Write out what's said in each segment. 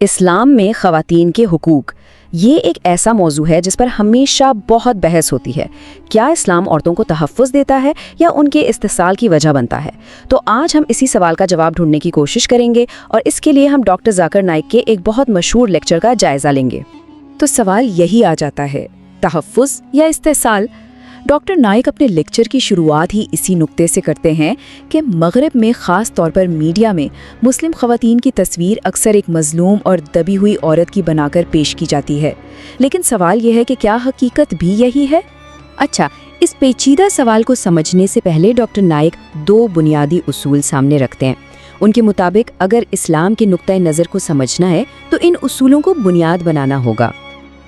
اسلام میں خواتین کے حقوق یہ ایک ایسا موضوع ہے جس پر ہمیشہ بہت بحث ہوتی ہے۔ کیا اسلام عورتوں کو تحفظ دیتا ہے یا ان کے استحصال کی وجہ بنتا ہے؟ تو آج ہم اسی سوال کا جواب ڈھونڈنے کی کوشش کریں گے اور اس کے لیے ہم ڈاکٹر ذاکر نائک کے ایک بہت مشہور لیکچر کا جائزہ لیں گے۔ تو سوال یہی آ جاتا ہے، تحفظ یا استحصال؟ ڈاکٹر نائک اپنے لیکچر کی شروعات ہی اسی نقطے سے کرتے ہیں کہ مغرب میں خاص طور پر میڈیا میں مسلم خواتین کی تصویر اکثر ایک مظلوم اور دبی ہوئی عورت کی بنا کر پیش کی جاتی ہے، لیکن سوال یہ ہے کہ کیا حقیقت بھی یہی ہے؟ اچھا، اس پیچیدہ سوال کو سمجھنے سے پہلے ڈاکٹر نائک دو بنیادی اصول سامنے رکھتے ہیں۔ ان کے مطابق اگر اسلام کے نقطۂ نظر کو سمجھنا ہے تو ان اصولوں کو بنیاد بنانا ہوگا۔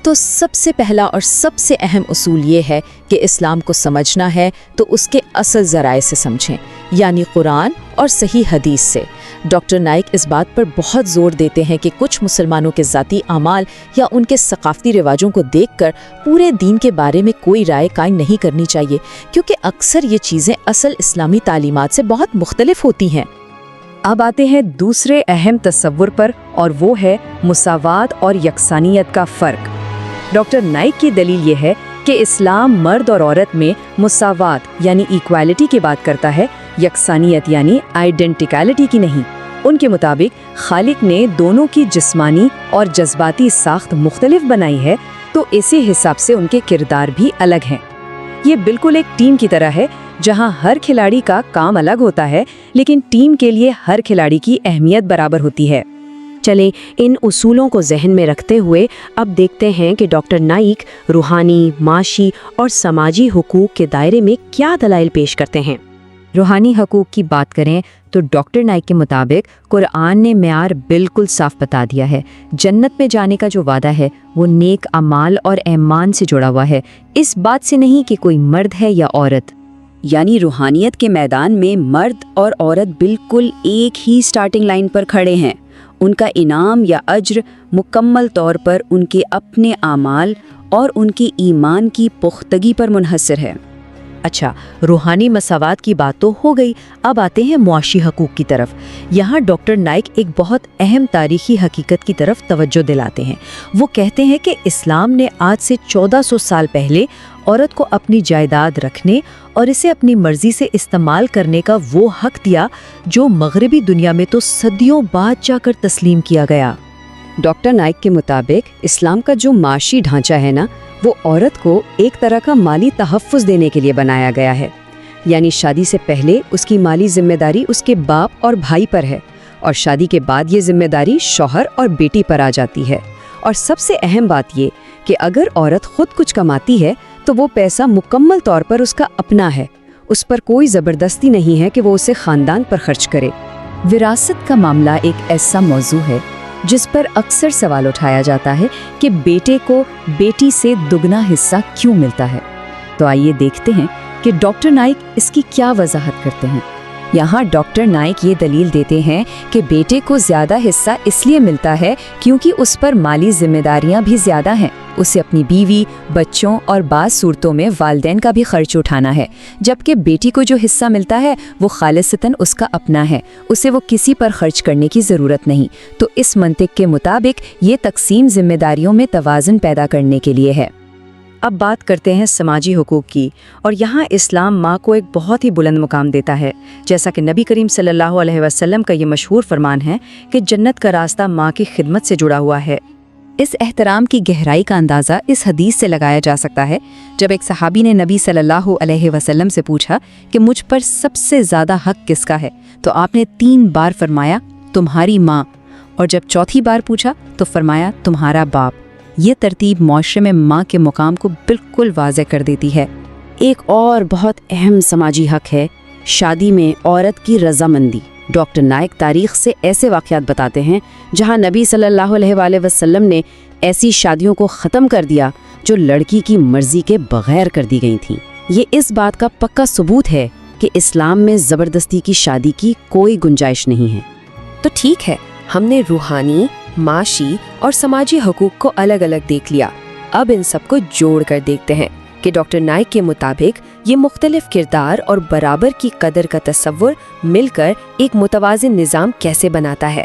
تو سب سے پہلا اور سب سے اہم اصول یہ ہے کہ اسلام کو سمجھنا ہے تو اس کے اصل ذرائع سے سمجھیں، یعنی قرآن اور صحیح حدیث سے۔ ڈاکٹر نائک اس بات پر بہت زور دیتے ہیں کہ کچھ مسلمانوں کے ذاتی اعمال یا ان کے ثقافتی رواجوں کو دیکھ کر پورے دین کے بارے میں کوئی رائے قائم نہیں کرنی چاہیے، کیونکہ اکثر یہ چیزیں اصل اسلامی تعلیمات سے بہت مختلف ہوتی ہیں۔ اب آتے ہیں دوسرے اہم تصور پر، اور وہ ہے مساوات اور یکسانیت کا فرق۔ ڈاکٹر نائک کی دلیل یہ ہے کہ اسلام مرد اور عورت میں مساوات یعنی ایکوالٹی کی بات کرتا ہے، یکسانیت یعنی آئیڈینٹیکلٹی کی نہیں۔ ان کے مطابق خالق نے دونوں کی جسمانی اور جذباتی ساخت مختلف بنائی ہے، تو اسی حساب سے ان کے کردار بھی الگ ہیں۔ یہ بالکل ایک ٹیم کی طرح ہے جہاں ہر کھلاڑی کا کام الگ ہوتا ہے، لیکن ٹیم کے لیے ہر کھلاڑی کی اہمیت برابر ہوتی ہے۔ چلیں ان اصولوں کو ذہن میں رکھتے ہوئے اب دیکھتے ہیں کہ ڈاکٹر نائک روحانی، معاشی اور سماجی حقوق کے دائرے میں کیا دلائل پیش کرتے ہیں۔ روحانی حقوق کی بات کریں تو ڈاکٹر نائک کے مطابق قرآن نے معیار بالکل صاف بتا دیا ہے۔ جنت میں جانے کا جو وعدہ ہے وہ نیک اعمال اور ایمان سے جڑا ہوا ہے، اس بات سے نہیں کہ کوئی مرد ہے یا عورت۔ یعنی روحانیت کے میدان میں مرد اور عورت بالکل ایک ہی سٹارٹنگ لائن پر کھڑے ہیں۔ ان کا انعام یا اجر مکمل طور پر ان کے اپنے اعمال اور ان کے ایمان کی پختگی پر منحصر ہے۔ اچھا، روحانی مساوات کی بات تو ہو گئی، اب آتے ہیں معاشی حقوق کی طرف۔ یہاں ڈاکٹر نائک ایک بہت اہم تاریخی حقیقت کی طرف توجہ دلاتے ہیں۔ وہ کہتے ہیں کہ اسلام نے آج سے 1400 سال پہلے عورت کو اپنی جائیداد رکھنے اور اسے اپنی مرضی سے استعمال کرنے کا وہ حق دیا جو مغربی دنیا میں تو صدیوں بعد جا کر تسلیم کیا گیا۔ ڈاکٹر نائک کے مطابق اسلام کا جو معاشی ڈھانچہ ہے نا، وہ عورت کو ایک طرح کا مالی تحفظ دینے کے لیے بنایا گیا ہے۔ یعنی شادی سے پہلے اس کی مالی ذمہ داری اس کے باپ اور بھائی پر ہے، اور شادی کے بعد یہ ذمہ داری شوہر اور بیٹی پر آ جاتی ہے۔ اور سب سے اہم بات یہ کہ اگر عورت خود کچھ کماتی ہے تو وہ پیسہ مکمل طور پر اس کا اپنا ہے، اس پر کوئی زبردستی نہیں ہے کہ وہ اسے خاندان پر خرچ کرے۔ وراثت کا معاملہ ایک ایسا موضوع ہے جس پر اکثر سوال اٹھایا جاتا ہے کہ بیٹے کو بیٹی سے دگنا حصہ کیوں ملتا ہے۔ تو آئیے دیکھتے ہیں کہ ڈاکٹر نائک اس کی کیا وضاحت کرتے ہیں۔ یہاں ڈاکٹر نائک یہ دلیل دیتے ہیں کہ بیٹے کو زیادہ حصہ اس لیے ملتا ہے کیونکہ اس پر مالی ذمہ داریاں بھی زیادہ ہیں۔ اسے اپنی بیوی، بچوں اور بعض صورتوں میں والدین کا بھی خرچ اٹھانا ہے، جبکہ بیٹی کو جو حصہ ملتا ہے وہ خالصتاً اس کا اپنا ہے، اسے وہ کسی پر خرچ کرنے کی ضرورت نہیں۔ تو اس منطق کے مطابق یہ تقسیم ذمہ داریوں میں توازن پیدا کرنے کے لیے ہے۔ اب بات کرتے ہیں سماجی حقوق کی، اور یہاں اسلام ماں کو ایک بہت ہی بلند مقام دیتا ہے۔ جیسا کہ نبی کریم صلی اللہ علیہ وسلم کا یہ مشہور فرمان ہے کہ جنت کا راستہ ماں کی خدمت سے جڑا ہوا ہے۔ اس احترام کی گہرائی کا اندازہ اس حدیث سے لگایا جا سکتا ہے جب ایک صحابی نے نبی صلی اللہ علیہ وسلم سے پوچھا کہ مجھ پر سب سے زیادہ حق کس کا ہے، تو آپ نے 3 بار فرمایا تمہاری ماں، اور جب چوتھی بار پوچھا تو فرمایا تمہارا باپ۔ یہ ترتیب معاشرے میں ماں کے مقام کو بالکل واضح کر دیتی ہے۔ ایک اور بہت اہم سماجی حق ہے شادی میں عورت کی رضامندی۔ ڈاکٹر نائک تاریخ سے ایسے واقعات بتاتے ہیں جہاں نبی صلی اللہ علیہ وآلہ وسلم نے ایسی شادیوں کو ختم کر دیا جو لڑکی کی مرضی کے بغیر کر دی گئی تھیں۔ یہ اس بات کا پکا ثبوت ہے کہ اسلام میں زبردستی کی شادی کی کوئی گنجائش نہیں ہے۔ تو ٹھیک ہے، ہم نے روحانی، معاشی اور سماجی حقوق کو الگ الگ دیکھ لیا۔ اب ان سب کو جوڑ کر دیکھتے ہیں کہ ڈاکٹر نائک کے مطابق یہ مختلف کردار اور برابر کی قدر کا تصور مل کر ایک متوازن نظام کیسے بناتا ہے۔